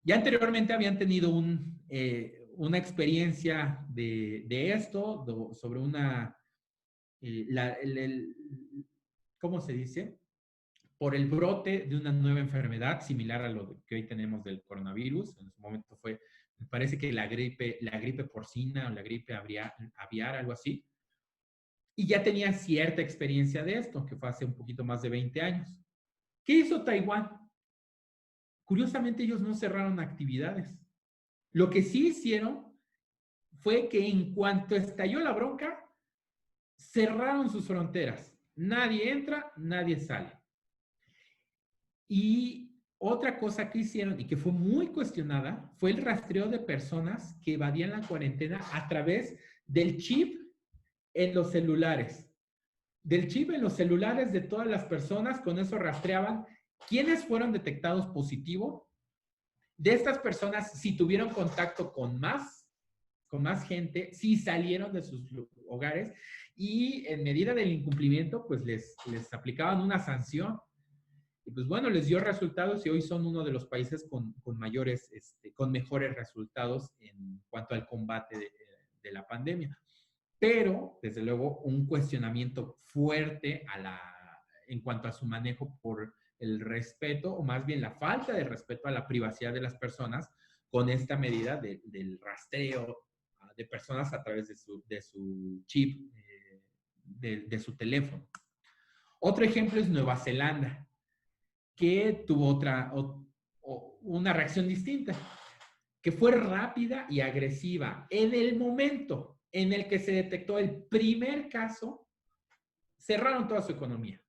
Ya anteriormente habían tenido una experiencia de esto, sobre ¿cómo se dice? Por el brote de una nueva enfermedad similar a lo que hoy tenemos del coronavirus. En su momento me parece que la gripe porcina o la gripe aviar, algo así. Y ya tenía cierta experiencia de esto, que fue hace un poquito más de 20 años. ¿Qué hizo Taiwán? Curiosamente, ellos no cerraron actividades. Lo que sí hicieron fue que en cuanto estalló la bronca, cerraron sus fronteras. Nadie entra, nadie sale. Y otra cosa que hicieron y que fue muy cuestionada fue el rastreo de personas que evadían la cuarentena a través del chip en los celulares. Del chip en los celulares de todas las personas, con eso rastreaban quiénes fueron detectados positivos. De estas personas, si tuvieron contacto con más gente, si salieron de sus hogares y en medida del incumplimiento, pues les aplicaban una sanción. Y pues bueno, les dio resultados y hoy son uno de los países con mayores, con mejores resultados en cuanto al combate de la pandemia. Pero, desde luego, un cuestionamiento fuerte en cuanto a su manejo por el respeto, o más bien la falta de respeto a la privacidad de las personas con esta medida del rastreo de personas a través de su chip, de su teléfono. Otro ejemplo es Nueva Zelanda, que tuvo una reacción distinta, que fue rápida y agresiva. En el momento en el que se detectó el primer caso, cerraron toda su economía.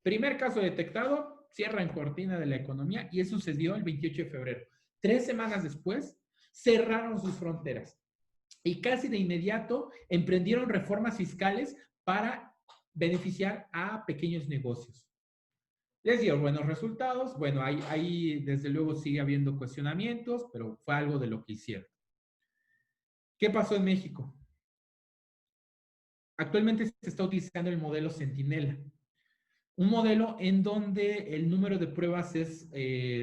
Primer caso detectado, cierran cortina de la economía y eso sucedió el 28 de febrero. 3 semanas después, cerraron sus fronteras y casi de inmediato emprendieron reformas fiscales para beneficiar a pequeños negocios. Les dio buenos resultados. Bueno, ahí desde luego sigue habiendo cuestionamientos, pero fue algo de lo que hicieron. ¿Qué pasó en México? Actualmente se está utilizando el modelo Centinela, un modelo en donde el número de pruebas es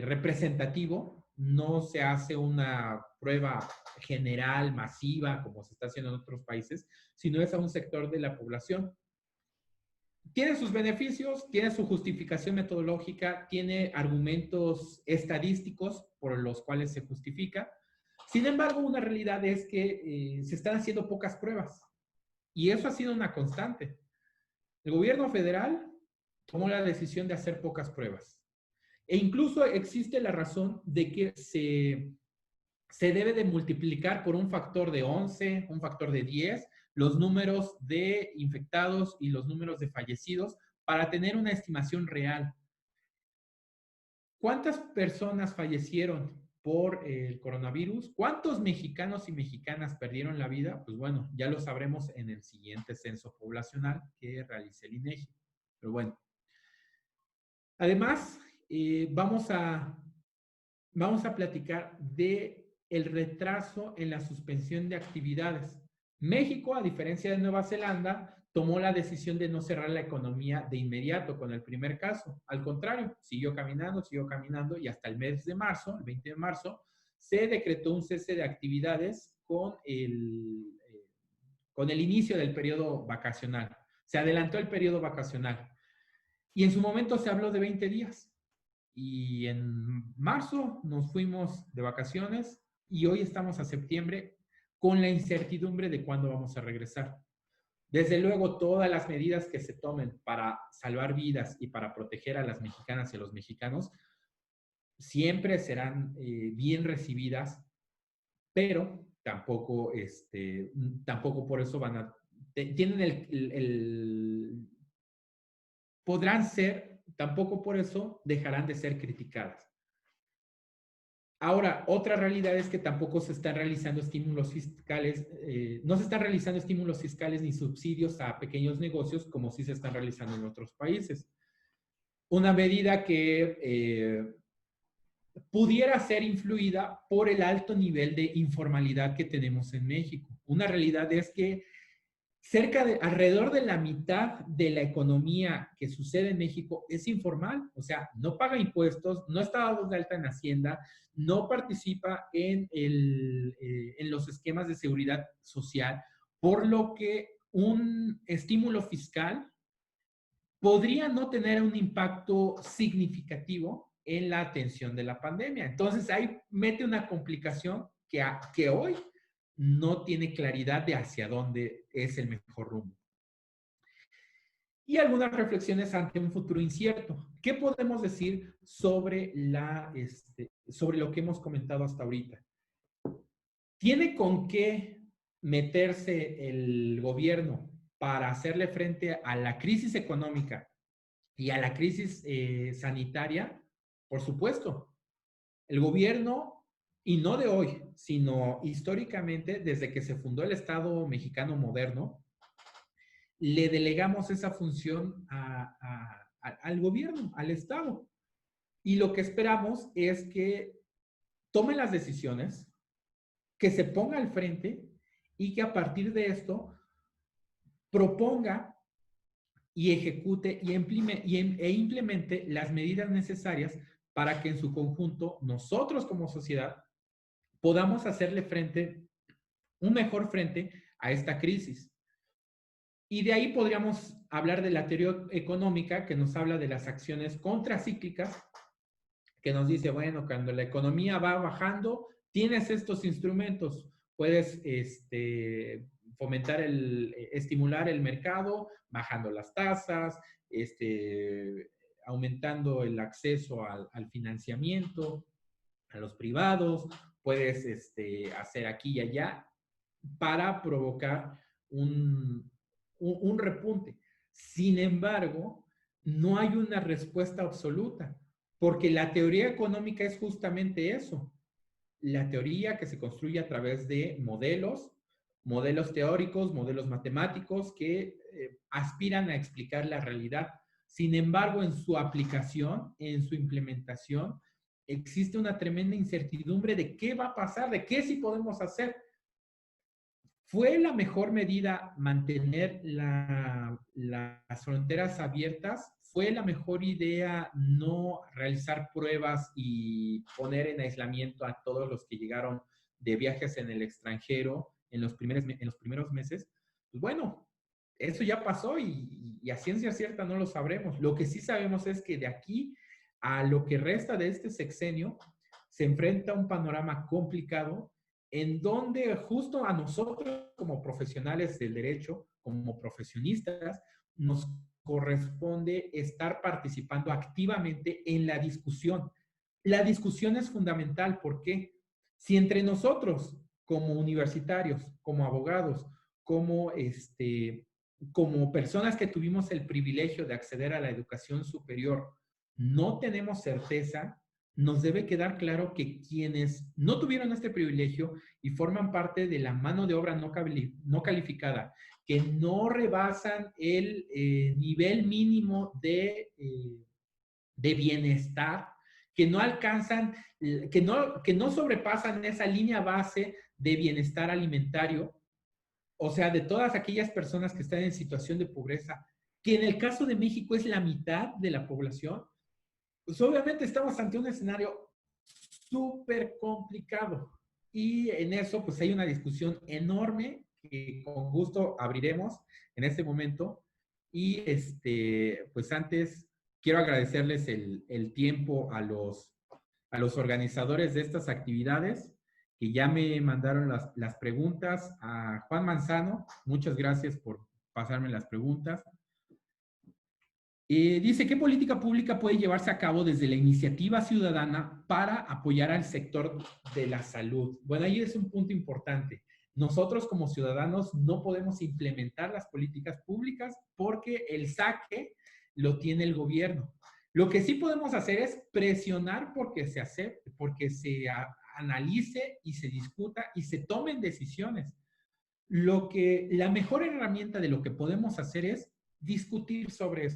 representativo, no se hace una prueba general, masiva, como se está haciendo en otros países, sino es a un sector de la población. Tiene sus beneficios, tiene su justificación metodológica, tiene argumentos estadísticos por los cuales se justifica. Sin embargo, una realidad es que se están haciendo pocas pruebas y eso ha sido una constante. El gobierno federal tomó la decisión de hacer pocas pruebas e incluso existe la razón de que se debe de multiplicar por un factor de 11, un factor de 10, los números de infectados y los números de fallecidos para tener una estimación real. ¿Cuántas personas fallecieron por el coronavirus? ¿Cuántos mexicanos y mexicanas perdieron la vida? Pues bueno, ya lo sabremos en el siguiente censo poblacional que realice el INEGI. Pero bueno. Además, vamos a platicar de el retraso en la suspensión de actividades. México, a diferencia de Nueva Zelanda, tomó la decisión de no cerrar la economía de inmediato con el primer caso. Al contrario, siguió caminando y hasta el mes de marzo, el 20 de marzo, se decretó un cese de actividades con el inicio del periodo vacacional. Se adelantó el periodo vacacional. Y en su momento se habló de 20 días. Y en marzo nos fuimos de vacaciones y hoy estamos a septiembre con la incertidumbre de cuándo vamos a regresar. Desde luego, todas las medidas que se tomen para salvar vidas y para proteger a las mexicanas y a los mexicanos siempre serán bien recibidas, pero tampoco por eso podrán ser, tampoco por eso dejarán de ser criticadas. Ahora, otra realidad es que tampoco se están realizando estímulos fiscales, no se están realizando estímulos fiscales ni subsidios a pequeños negocios como sí se están realizando en otros países. Una medida que pudiera ser influida por el alto nivel de informalidad que tenemos en México. Una realidad es que alrededor de la mitad de la economía que sucede en México es informal, o sea, no paga impuestos, no está dado de alta en Hacienda, no participa en los esquemas de seguridad social, por lo que un estímulo fiscal podría no tener un impacto significativo en la atención de la pandemia. Entonces ahí mete una complicación que hoy no tiene claridad de hacia dónde es el mejor rumbo. Y algunas reflexiones ante un futuro incierto. ¿Qué podemos decir sobre lo que hemos comentado hasta ahorita? ¿Tiene con qué meterse el gobierno para hacerle frente a la crisis económica y a la crisis sanitaria, por supuesto. El gobierno, y no de hoy, sino históricamente, desde que se fundó el Estado mexicano moderno, le delegamos esa función al gobierno, al Estado. Y lo que esperamos es que tome las decisiones, que se ponga al frente y que a partir de esto proponga y ejecute e implemente las medidas necesarias para que en su conjunto nosotros como sociedad podamos hacerle frente, un mejor frente a esta crisis. Y de ahí podríamos hablar de la teoría económica que nos habla de las acciones contracíclicas, que nos dice, bueno, cuando la economía va bajando, tienes estos instrumentos, puedes fomentar estimular el mercado, bajando las tasas, aumentando el acceso al financiamiento, a los privados, puedes hacer aquí y allá para provocar un repunte. Sin embargo, no hay una respuesta absoluta, porque la teoría económica es justamente eso. La teoría que se construye a través de modelos teóricos, modelos matemáticos que aspiran a explicar la realidad. Sin embargo, en su aplicación, en su implementación, existe una tremenda incertidumbre de qué va a pasar, de qué sí podemos hacer. ¿Fue la mejor medida mantener las fronteras abiertas? ¿Fue la mejor idea no realizar pruebas y poner en aislamiento a todos los que llegaron de viajes en el extranjero en los primeros meses? Pues bueno, eso ya pasó y a ciencia cierta no lo sabremos. Lo que sí sabemos es que de aquí a lo que resta de este sexenio se enfrenta un panorama complicado en donde justo a nosotros como profesionales del derecho, como profesionistas, nos corresponde estar participando activamente en la discusión. La discusión es fundamental porque si entre nosotros, como universitarios, como abogados, como personas que tuvimos el privilegio de acceder a la educación superior, no tenemos certeza, nos debe quedar claro que quienes no tuvieron este privilegio y forman parte de la mano de obra no calificada, que no rebasan el nivel mínimo de bienestar, que no alcanzan, que no sobrepasan esa línea base de bienestar alimentario, o sea, de todas aquellas personas que están en situación de pobreza, que en el caso de México es la mitad de la población, pues obviamente estamos ante un escenario súper complicado. Y en eso, pues hay una discusión enorme que con gusto abriremos en este momento. Y pues antes quiero agradecerles el tiempo a los organizadores de estas actividades que ya me mandaron las preguntas. A Juan Manzano, muchas gracias por pasarme las preguntas. Dice, ¿qué política pública puede llevarse a cabo desde la iniciativa ciudadana para apoyar al sector de la salud? Bueno, ahí es un punto importante. Nosotros como ciudadanos no podemos implementar las políticas públicas porque el saque lo tiene el gobierno. Lo que sí podemos hacer es presionar porque se acepte, porque se analice y se discuta y se tomen decisiones. La mejor herramienta de lo que podemos hacer es discutir sobre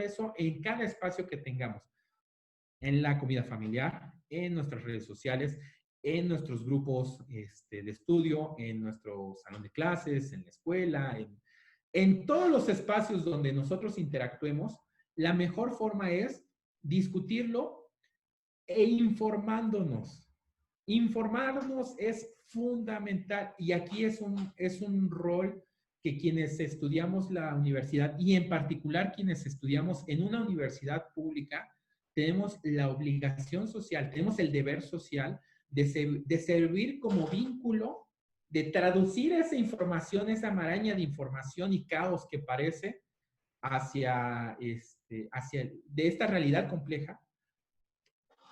eso en cada espacio que tengamos, en la comida familiar, en nuestras redes sociales, en nuestros grupos de estudio, en nuestro salón de clases, en la escuela, en todos los espacios donde nosotros interactuemos. La mejor forma es discutirlo e informándonos. Informarnos es fundamental y aquí es un rol que quienes estudiamos la universidad y en particular quienes estudiamos en una universidad pública, tenemos la obligación social, tenemos el deber social de servir como vínculo, de traducir esa información, esa maraña de información y caos que parece hacia de esta realidad compleja,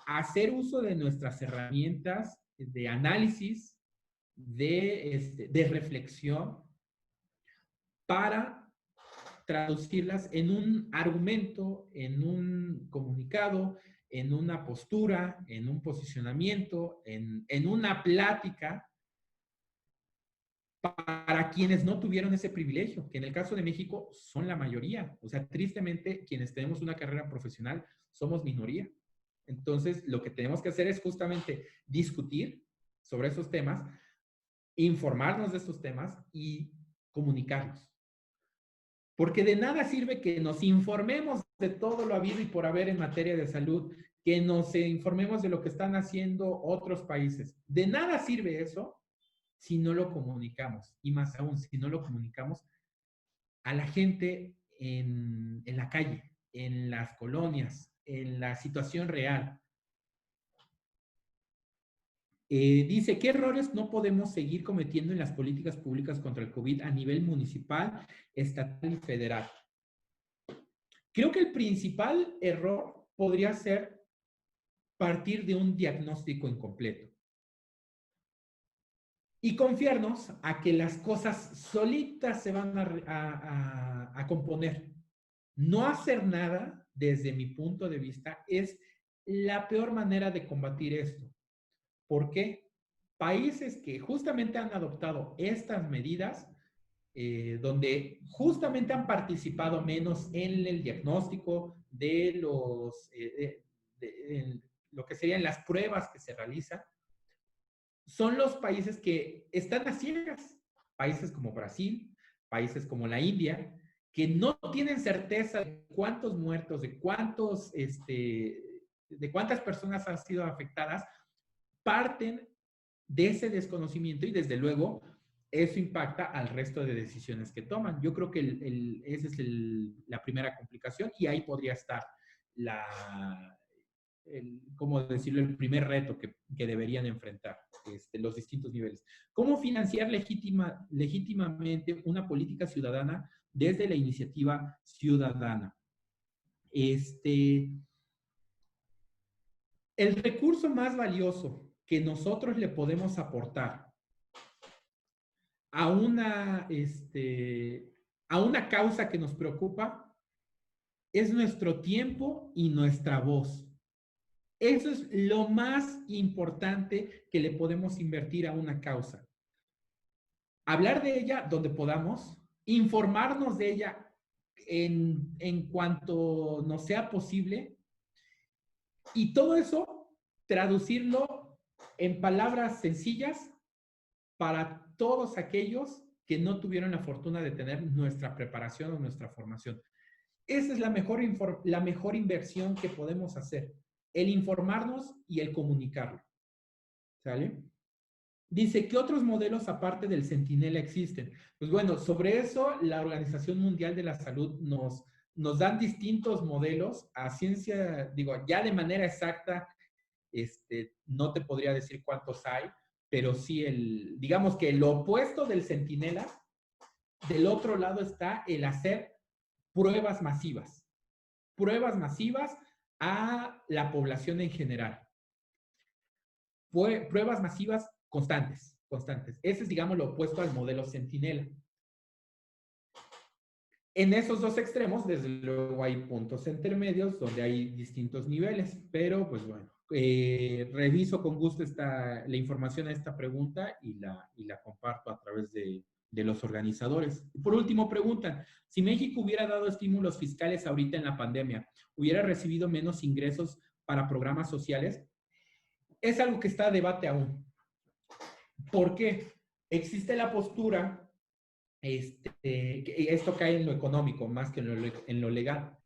hacer uso de nuestras herramientas de análisis, de reflexión, para traducirlas en un argumento, en un comunicado, en una postura, en un posicionamiento, en una plática para quienes no tuvieron ese privilegio, que en el caso de México son la mayoría. O sea, tristemente, quienes tenemos una carrera profesional somos minoría. Entonces, lo que tenemos que hacer es justamente discutir sobre esos temas, informarnos de estos temas y comunicarlos. Porque de nada sirve que nos informemos de todo lo habido y por haber en materia de salud, que nos informemos de lo que están haciendo otros países. De nada sirve eso si no lo comunicamos. Y más aún, si no lo comunicamos a la gente en la calle, en las colonias, en la situación real. Dice, ¿qué errores no podemos seguir cometiendo en las políticas públicas contra el COVID a nivel municipal, estatal y federal? Creo que el principal error podría ser partir de un diagnóstico incompleto y confiarnos a que las cosas solitas se van a componer. No hacer nada, desde mi punto de vista, es la peor manera de combatir esto. ¿Por qué? Países que justamente han adoptado estas medidas, donde justamente han participado menos en el diagnóstico de lo que serían las pruebas que se realizan, son los países que están a ciegas. Países como Brasil, países como la India, que no tienen certeza de cuántos muertos, de cuántas personas han sido afectadas, parten de ese desconocimiento y desde luego eso impacta al resto de decisiones que toman. Yo creo que esa es la primera complicación y ahí podría estar ¿cómo decirlo? El primer reto que deberían enfrentar los distintos niveles. ¿Cómo financiar legítimamente una política ciudadana desde la iniciativa ciudadana? El recurso más valioso que nosotros le podemos aportar a una causa que nos preocupa es nuestro tiempo y nuestra voz. Eso es lo más importante que le podemos invertir a una causa. Hablar de ella donde podamos, informarnos de ella en cuanto nos sea posible y todo eso traducirlo en palabras sencillas para todos aquellos que no tuvieron la fortuna de tener nuestra preparación o nuestra formación. Esa es la mejor inversión que podemos hacer, el informarnos y el comunicarlo. ¿Sale? Dice, ¿qué otros modelos aparte del Centinela existen? Pues bueno, sobre eso la Organización Mundial de la Salud nos dan distintos modelos a ciencia, digo, ya de manera exacta, no te podría decir cuántos hay, pero sí digamos que lo opuesto del Centinela, del otro lado está el hacer pruebas masivas a la población en general. Pruebas masivas constantes. Ese es, digamos, lo opuesto al modelo Centinela. En esos dos extremos, desde luego, hay puntos intermedios donde hay distintos niveles, pero pues bueno, reviso con gusto la información a esta pregunta y la comparto a través de los organizadores. Y por último, preguntan, si México hubiera dado estímulos fiscales ahorita en la pandemia, ¿hubiera recibido menos ingresos para programas sociales? Es algo que está a debate aún. ¿Por qué? Existe la postura, que esto cae en lo económico más que en lo legal.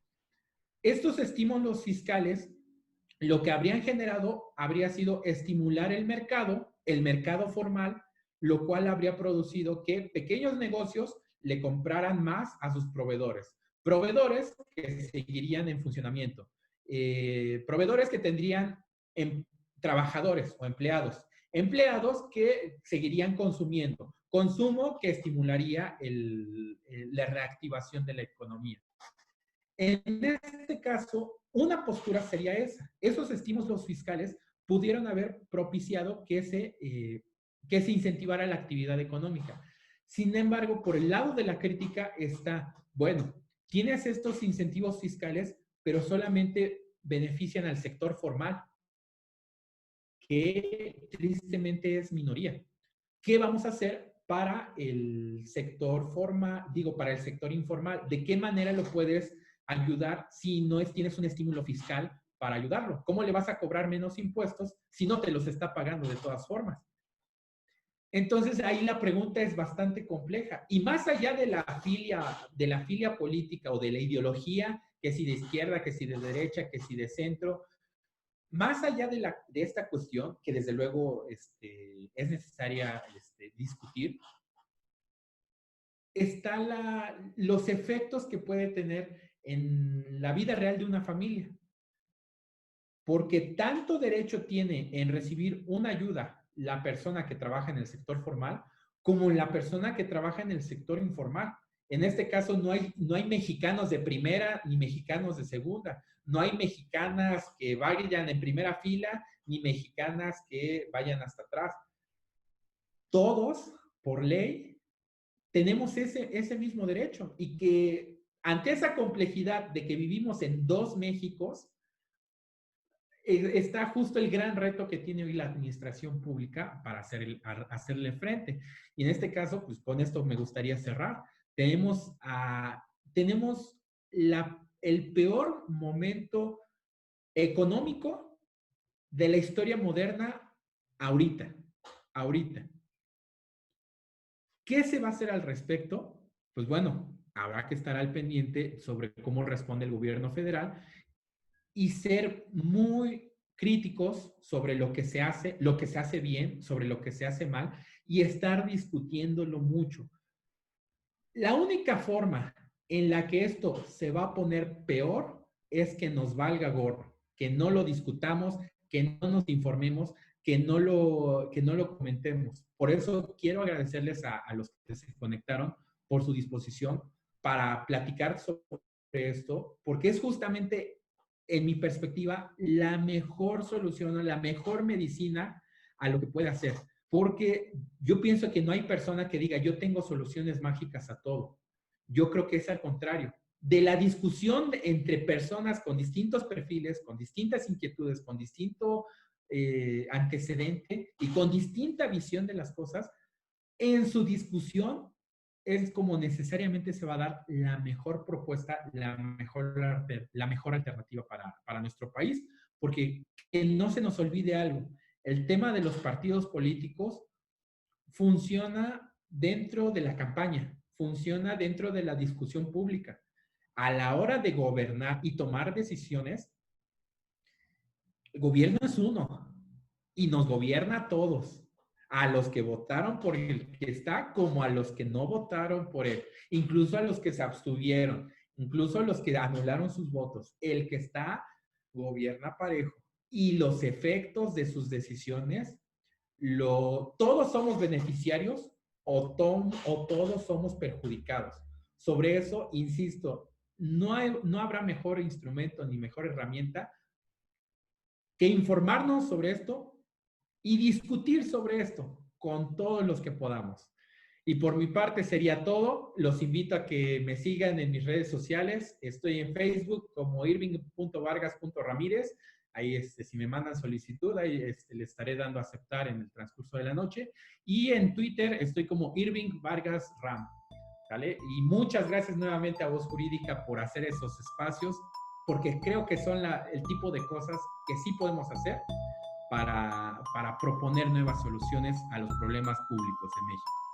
Estos estímulos fiscales, lo que habrían generado habría sido estimular el mercado formal, lo cual habría producido que pequeños negocios le compraran más a sus proveedores. Proveedores que seguirían en funcionamiento. Proveedores que tendrían trabajadores o empleados. Empleados que seguirían consumiendo. Consumo que estimularía la reactivación de la economía. En este caso, una postura sería esa. Esos estímulos fiscales pudieron haber propiciado que se incentivara la actividad económica. Sin embargo, por el lado de la crítica está, bueno, tienes estos incentivos fiscales, pero solamente benefician al sector formal, que tristemente es minoría. ¿Qué vamos a hacer para el sector para el sector informal? ¿De qué manera lo puedes ayudar si no tienes un estímulo fiscal para ayudarlo? ¿Cómo le vas a cobrar menos impuestos si no te los está pagando de todas formas? Entonces, ahí la pregunta es bastante compleja. Y más allá de la filia política o de la ideología, que si de izquierda, que si de derecha, que si de centro, más allá de esta cuestión, que desde luego es necesaria discutir, están los efectos que puede tener en la vida real de una familia. Porque tanto derecho tiene en recibir una ayuda la persona que trabaja en el sector formal como la persona que trabaja en el sector informal. En este caso no hay mexicanos de primera ni mexicanos de segunda. No hay mexicanas que vayan en primera fila ni mexicanas que vayan hasta atrás. Todos, por ley, tenemos ese mismo derecho y que ante esa complejidad de que vivimos en dos Méxicos, está justo el gran reto que tiene hoy la administración pública para hacerle frente. Y en este caso, pues con esto me gustaría cerrar. Tenemos el peor momento económico de la historia moderna ahorita. ¿Qué se va a hacer al respecto? Pues bueno, habrá que estar al pendiente sobre cómo responde el gobierno federal y ser muy críticos sobre lo que se hace bien, sobre lo que se hace mal y estar discutiéndolo mucho. La única forma en la que esto se va a poner peor es que nos valga gorro, que no lo discutamos, que no nos informemos, que no lo comentemos. Por eso quiero agradecerles a los que se conectaron por su disposición para platicar sobre esto, porque es justamente, en mi perspectiva, la mejor solución o la mejor medicina a lo que puede hacer. Porque yo pienso que no hay persona que diga, yo tengo soluciones mágicas a todo. Yo creo que es al contrario. De la discusión entre personas con distintos perfiles, con distintas inquietudes, con distinto antecedente y con distinta visión de las cosas, en su discusión es como necesariamente se va a dar la mejor propuesta, la mejor alternativa para nuestro país, porque que no se nos olvide algo, el tema de los partidos políticos funciona dentro de la campaña, funciona dentro de la discusión pública. A la hora de gobernar y tomar decisiones, el gobierno es uno y nos gobierna a todos. A los que votaron por el que está, como a los que no votaron por él, incluso a los que se abstuvieron, incluso a los que anularon sus votos. El que está gobierna parejo y los efectos de sus decisiones, todos somos beneficiarios o todos somos perjudicados. Sobre eso, insisto, no habrá mejor instrumento ni mejor herramienta que informarnos sobre esto y discutir sobre esto con todos los que podamos. Y por mi parte sería todo. Los invito a que me sigan en mis redes sociales. Estoy en Facebook como irving.vargas.ramírez. Ahí si me mandan solicitud, ahí le estaré dando a aceptar en el transcurso de la noche. Y en Twitter estoy como Irving Vargas Ram. ¿Vale? Y muchas gracias nuevamente a Voz Jurídica por hacer esos espacios, porque creo que son el tipo de cosas que sí podemos hacer para proponer nuevas soluciones a los problemas públicos en México.